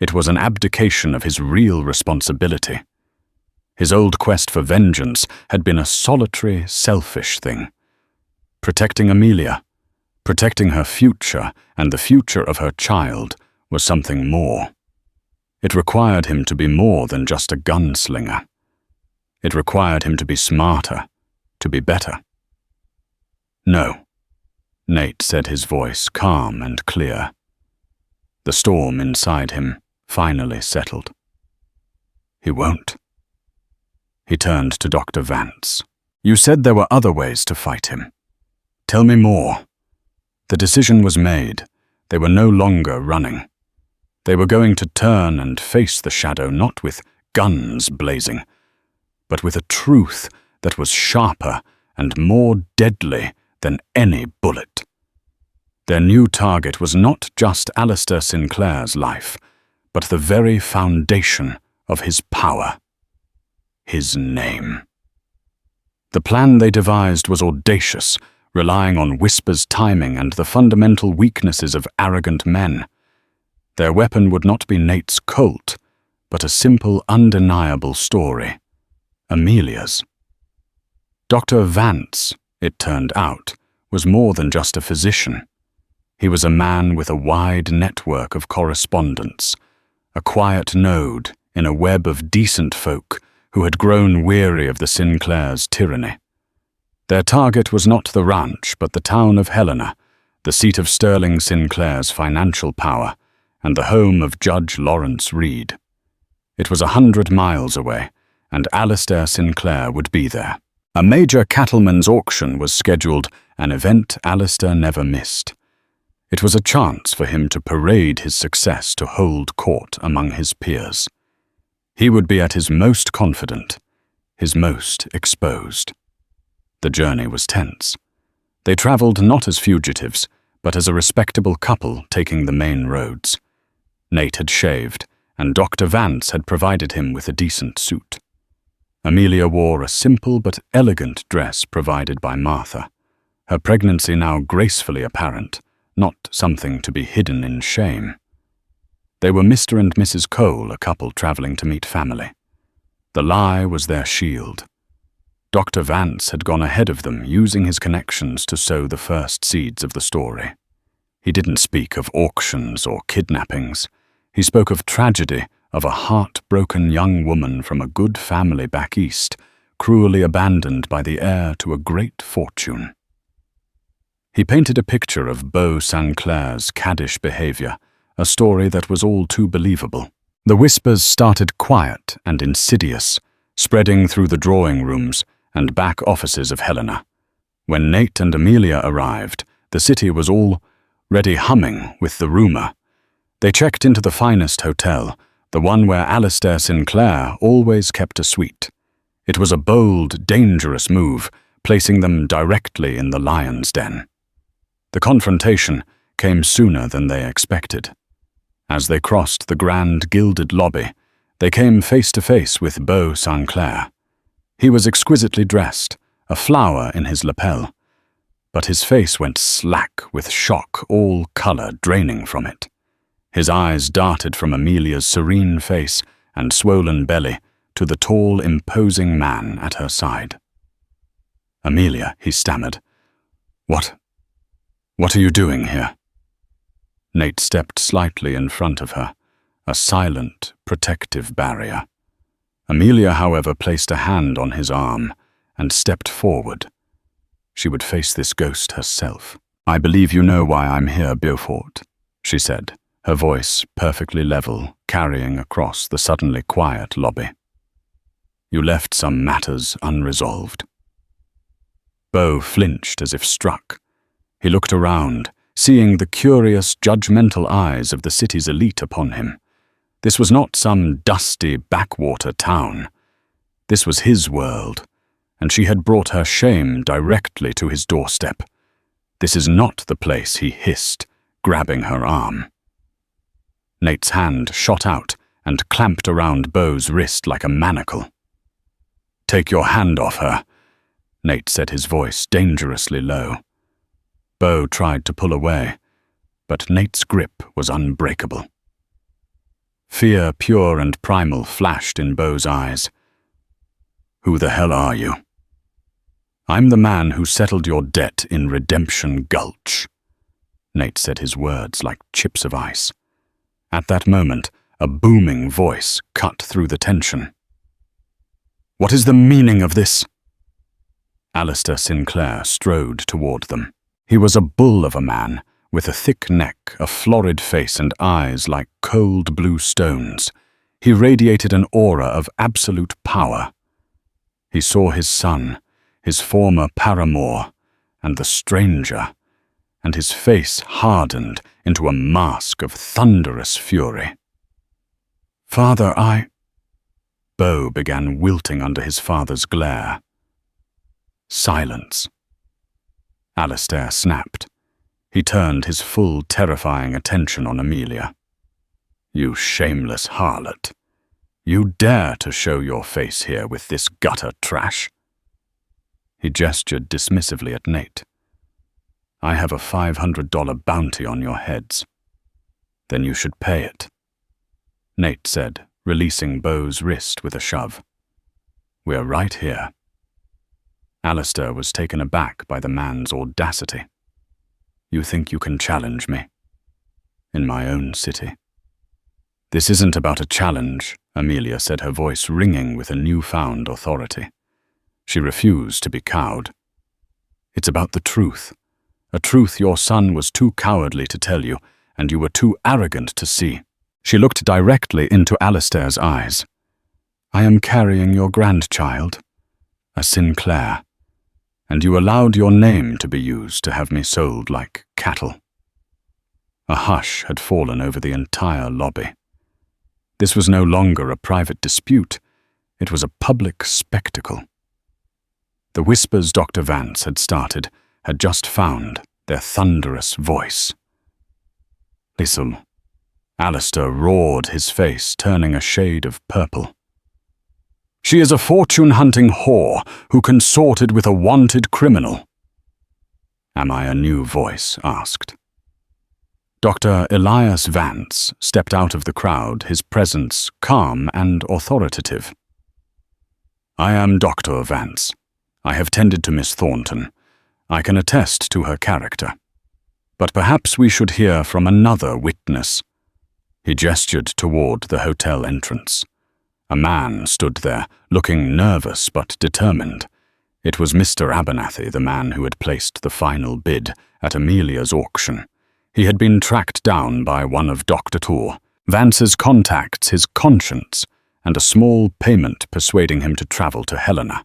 It was an abdication of his real responsibility. His old quest for vengeance had been a solitary, selfish thing. Protecting Amelia, protecting her future and the future of her child, was something more. It required him to be more than just a gunslinger. It required him to be smarter, to be better. "No," Nate said, his voice calm and clear. The storm inside him finally settled. "He won't." He turned to Dr. Vance. "You said there were other ways to fight him. Tell me more." The decision was made. They were no longer running. They were going to turn and face the shadow, not with guns blazing, but with a truth that was sharper and more deadly than any bullet. Their new target was not just Alistair Sinclair's life, but the very foundation of his power. His name. The plan they devised was audacious, relying on Whisper's timing and the fundamental weaknesses of arrogant men. Their weapon would not be Nate's Colt, but a simple, undeniable story. Amelia's. Dr. Vance, it turned out, was more than just a physician. He was a man with a wide network of correspondence, a quiet node in a web of decent folk who had grown weary of the Sinclairs' tyranny. Their target was not the ranch, but the town of Helena, the seat of Sterling Sinclair's financial power, and the home of Judge Lawrence Reed. It was 100 miles away, and Alistair Sinclair would be there. A major cattleman's auction was scheduled, an event Alistair never missed. It was a chance for him to parade his success to hold court among his peers. He would be at his most confident, his most exposed. The journey was tense. They traveled not as fugitives, but as a respectable couple taking the main roads. Nate had shaved, and Dr. Vance had provided him with a decent suit. Amelia wore a simple but elegant dress provided by Martha, her pregnancy now gracefully apparent, not something to be hidden in shame. They were Mr. and Mrs. Cole, a couple traveling to meet family. The lie was their shield. Dr. Vance had gone ahead of them, using his connections to sow the first seeds of the story. He didn't speak of auctions or kidnappings. He spoke of tragedy, of a heartbroken young woman from a good family back east, cruelly abandoned by the heir to a great fortune. He painted a picture of Beau Sinclair's caddish behavior, a story that was all too believable. The whispers started quiet and insidious, spreading through the drawing rooms and back offices of Helena. When Nate and Amelia arrived, the city was already humming with the rumor. They checked into the finest hotel, the one where Alistair Sinclair always kept a suite. It was a bold, dangerous move, placing them directly in the lion's den. The confrontation came sooner than they expected. As they crossed the grand gilded lobby, they came face to face with Beau Sinclair. He was exquisitely dressed, a flower in his lapel, but his face went slack with shock, all color draining from it. His eyes darted from Amelia's serene face and swollen belly to the tall, imposing man at her side. "Amelia," he stammered. What are you doing here?" Nate stepped slightly in front of her, a silent, protective barrier. Amelia, however, placed a hand on his arm and stepped forward. She would face this ghost herself. "I believe you know why I'm here, Beaufort," she said, her voice perfectly level, carrying across the suddenly quiet lobby. "You left some matters unresolved." Beau flinched as if struck. He looked around, seeing the curious, judgmental eyes of the city's elite upon him. This was not some dusty backwater town. This was his world, and she had brought her shame directly to his doorstep. "This is not the place," he hissed, grabbing her arm. Nate's hand shot out and clamped around Beau's wrist like a manacle. "Take your hand off her," Nate said, his voice dangerously low. Beau tried to pull away, but Nate's grip was unbreakable. Fear, pure and primal, flashed in Beau's eyes. "Who the hell are you?" "I'm the man who settled your debt in Redemption Gulch." Nate said, his words like chips of ice. At that moment, a booming voice cut through the tension. "What is the meaning of this?" Alistair Sinclair strode toward them. He was a bull of a man, with a thick neck, a florid face and eyes like cold blue stones. He radiated an aura of absolute power. He saw his son, his former paramour, and the stranger, and his face hardened into a mask of thunderous fury. "Father, Beau began wilting under his father's glare. Silence. Alistair snapped. He turned his full, terrifying attention on Amelia. "You shameless harlot. You dare to show your face here with this gutter trash?" He gestured dismissively at Nate. "I have a $500 bounty on your heads. Then you should pay it," Nate said, releasing Beau's wrist with a shove. "We're right here." Alistair was taken aback by the man's audacity. "You think you can challenge me? In my own city?" "This isn't about a challenge," Amelia said, her voice ringing with a newfound authority. She refused to be cowed. "It's about the truth. A truth your son was too cowardly to tell you, and you were too arrogant to see." She looked directly into Alistair's eyes. "I am carrying your grandchild, a Sinclair, and you allowed your name to be used to have me sold like cattle." A hush had fallen over the entire lobby. This was no longer a private dispute. It was a public spectacle. The whispers Dr. Vance had started had just found their thunderous voice. "Listen." Alistair roared, his face turning a shade of purple. "She is a fortune-hunting whore who consorted with a wanted criminal." "Am I a new voice?" asked. Dr. Elias Vance stepped out of the crowd, his presence calm and authoritative. "I am Dr. Vance. I have tended to Miss Thornton. I can attest to her character. But perhaps we should hear from another witness." He gestured toward the hotel entrance. A man stood there, looking nervous but determined. It was Mr. Abernathy, the man who had placed the final bid at Amelia's auction. He had been tracked down by one of Dr. Tour, Vance's contacts, his conscience, and a small payment persuading him to travel to Helena.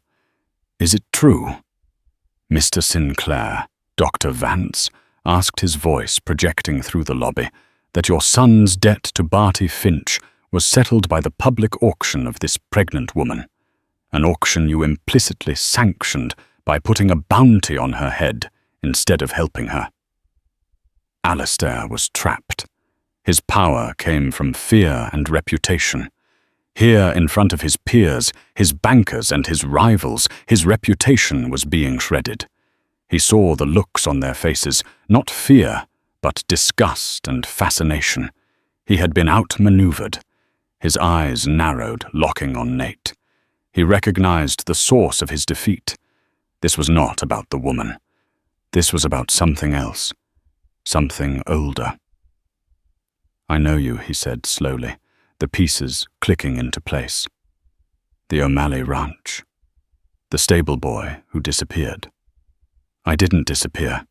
"Is it true?" "Mr. Sinclair," Dr. Vance asked, his voice projecting through the lobby, "that your son's debt to Barty Finch was settled by the public auction of this pregnant woman, an auction you implicitly sanctioned by putting a bounty on her head instead of helping her." Alistair was trapped. His power came from fear and reputation. Here, in front of his peers, his bankers and his rivals, his reputation was being shredded. He saw the looks on their faces, not fear, but disgust and fascination. He had been outmaneuvered. His eyes narrowed, locking on Nate. He recognized the source of his defeat. This was not about the woman. This was about something else, something older. "I know you," he said slowly, the pieces clicking into place. "The O'Malley Ranch. The stable boy who disappeared." "I didn't disappear."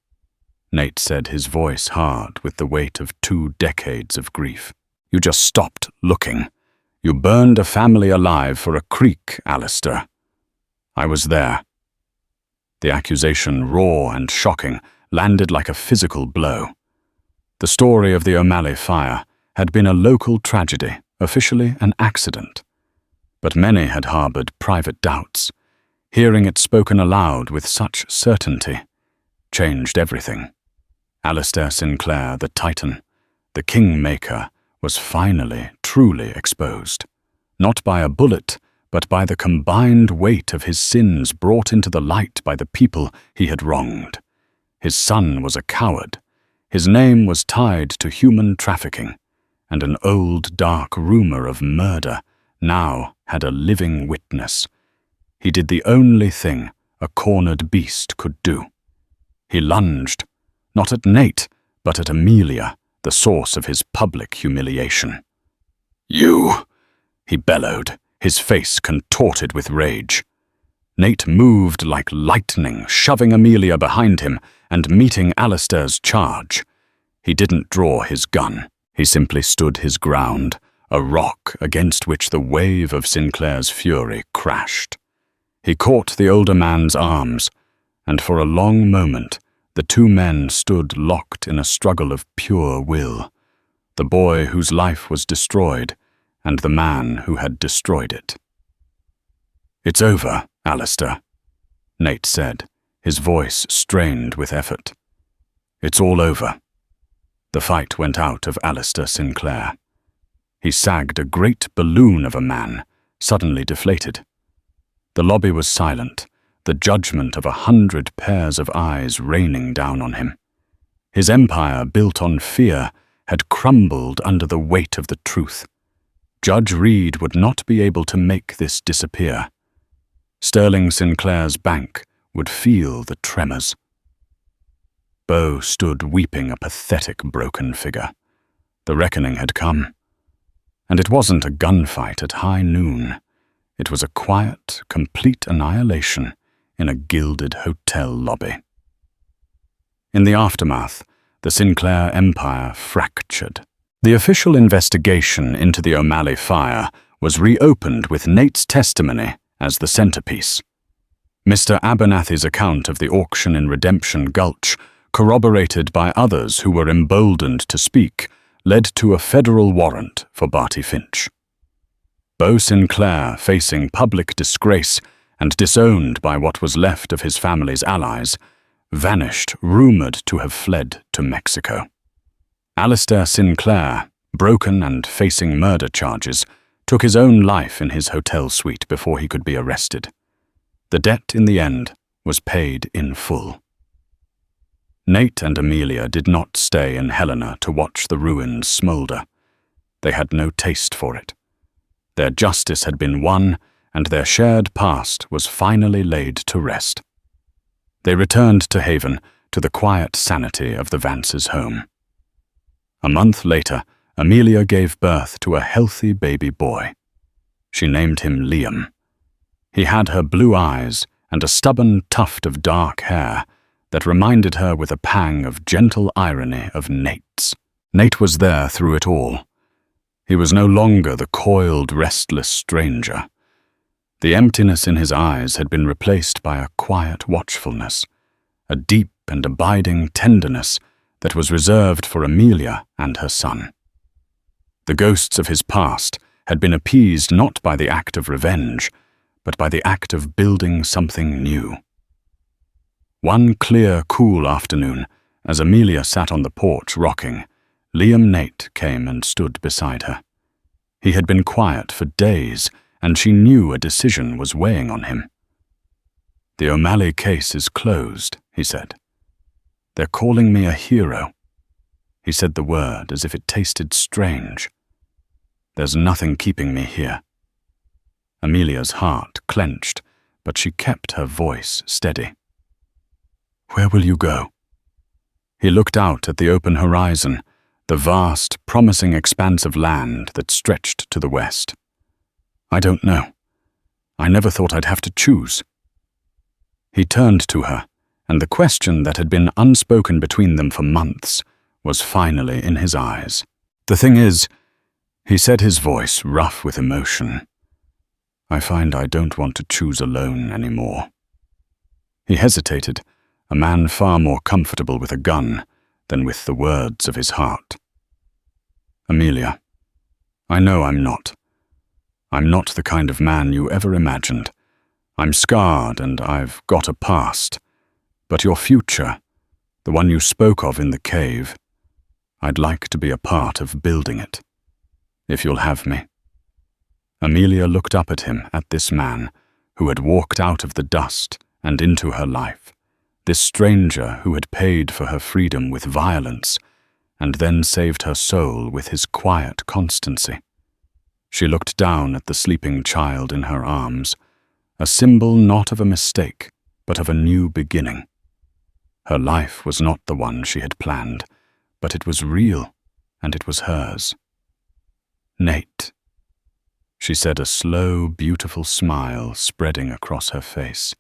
Nate said, his voice hard with the weight of 2 decades of grief. You just stopped looking. You burned a family alive for a creek, Alistair. I was there. The accusation, raw and shocking, landed like a physical blow. The story of the O'Malley fire had been a local tragedy, officially an accident. But many had harbored private doubts. Hearing it spoken aloud with such certainty changed everything. Alistair Sinclair, the Titan, the Kingmaker, was finally, truly exposed. Not by a bullet, but by the combined weight of his sins brought into the light by the people he had wronged. His son was a coward. His name was tied to human trafficking, and an old, dark rumor of murder now had a living witness. He did the only thing a cornered beast could do. He lunged, not at Nate, but at Amelia, the source of his public humiliation. You, he bellowed, his face contorted with rage. Nate moved like lightning, shoving Amelia behind him and meeting Alistair's charge. He didn't draw his gun. He simply stood his ground, a rock against which the wave of Sinclair's fury crashed. He caught the older man's arms, and for a long moment the 2 men stood locked in a struggle of pure will, the boy whose life was destroyed and the man who had destroyed it. It's over, Alistair, Nate said, his voice strained with effort. It's all over. The fight went out of Alistair Sinclair. He sagged, a great balloon of a man, suddenly deflated. The lobby was silent, the judgment of 100 pairs of eyes raining down on him. His empire, built on fear, had crumbled under the weight of the truth. Judge Reed would not be able to make this disappear. Sterling Sinclair's bank would feel the tremors. Beau stood weeping, a pathetic, broken figure. The reckoning had come. And it wasn't a gunfight at high noon. It was a quiet, complete annihilation in a gilded hotel lobby. In the aftermath, the Sinclair empire fractured. The official investigation into the O'Malley fire was reopened with Nate's testimony as the centerpiece. Mr. Abernathy's account of the auction in Redemption Gulch, corroborated by others who were emboldened to speak, led to a federal warrant for Barty Finch. Beau Sinclair, facing public disgrace and disowned by what was left of his family's allies, vanished, rumored to have fled to Mexico. Alistair Sinclair, broken and facing murder charges, took his own life in his hotel suite before he could be arrested. The debt, in the end, was paid in full. Nate and Amelia did not stay in Helena to watch the ruins smolder. They had no taste for it. Their justice had been won, and their shared past was finally laid to rest. They returned to Haven, to the quiet sanity of the Vances' home. A month later, Amelia gave birth to a healthy baby boy. She named him Liam. He had her blue eyes and a stubborn tuft of dark hair that reminded her with a pang of gentle irony of Nate's. Nate was there through it all. He was no longer the coiled, restless stranger. The emptiness in his eyes had been replaced by a quiet watchfulness, a deep and abiding tenderness that was reserved for Amelia and her son. The ghosts of his past had been appeased not by the act of revenge, but by the act of building something new. One clear, cool afternoon, as Amelia sat on the porch rocking, Liam Nate came and stood beside her. He had been quiet for days, and she knew a decision was weighing on him. "The O'Malley case is closed," he said. "They're calling me a hero." He said the word as if it tasted strange. "There's nothing keeping me here." Amelia's heart clenched, but she kept her voice steady. "Where will you go?" He looked out at the open horizon, the vast, promising expanse of land that stretched to the west. "I don't know. I never thought I'd have to choose." He turned to her, and the question that had been unspoken between them for months was finally in his eyes. "The thing is," he said, his voice rough with emotion, "I find I don't want to choose alone anymore." He hesitated, a man far more comfortable with a gun than with the words of his heart. "Amelia, I know I'm not. I'm not the kind of man you ever imagined. I'm scarred and I've got a past. But your future, the one you spoke of in the cave, I'd like to be a part of building it, if you'll have me." Amelia looked up at him, at this man who had walked out of the dust and into her life, this stranger who had paid for her freedom with violence and then saved her soul with his quiet constancy. She looked down at the sleeping child in her arms, a symbol not of a mistake, but of a new beginning. Her life was not the one she had planned, but it was real, and it was hers. "Nate," she said, a slow, beautiful smile spreading across her face.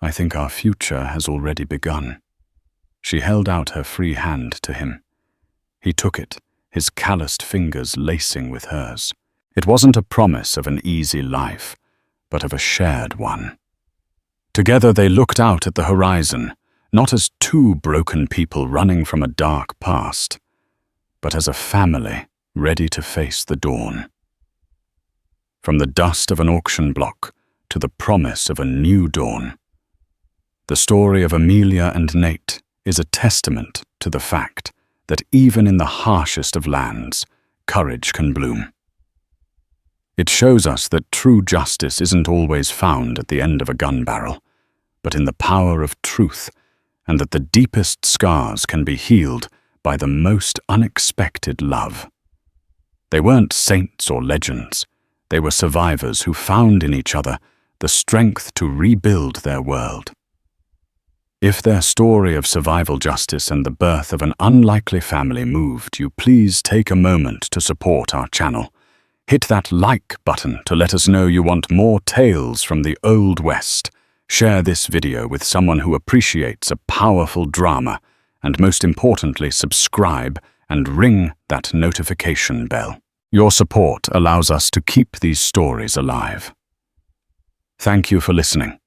"I think our future has already begun." She held out her free hand to him. He took it, his calloused fingers lacing with hers. It wasn't a promise of an easy life, but of a shared one. Together they looked out at the horizon, not as two broken people running from a dark past, but as a family ready to face the dawn. From the dust of an auction block to the promise of a new dawn, the story of Amelia and Nate is a testament to the fact that even in the harshest of lands, courage can bloom. It shows us that true justice isn't always found at the end of a gun barrel, but in the power of truth, and that the deepest scars can be healed by the most unexpected love. They weren't saints or legends. They were survivors who found in each other the strength to rebuild their world. If their story of survival justice and the birth of an unlikely family moved you, please take a moment to support our channel. Hit that like button to let us know you want more tales from the Old West. Share this video with someone who appreciates a powerful drama, and most importantly, subscribe and ring that notification bell. Your support allows us to keep these stories alive. Thank you for listening.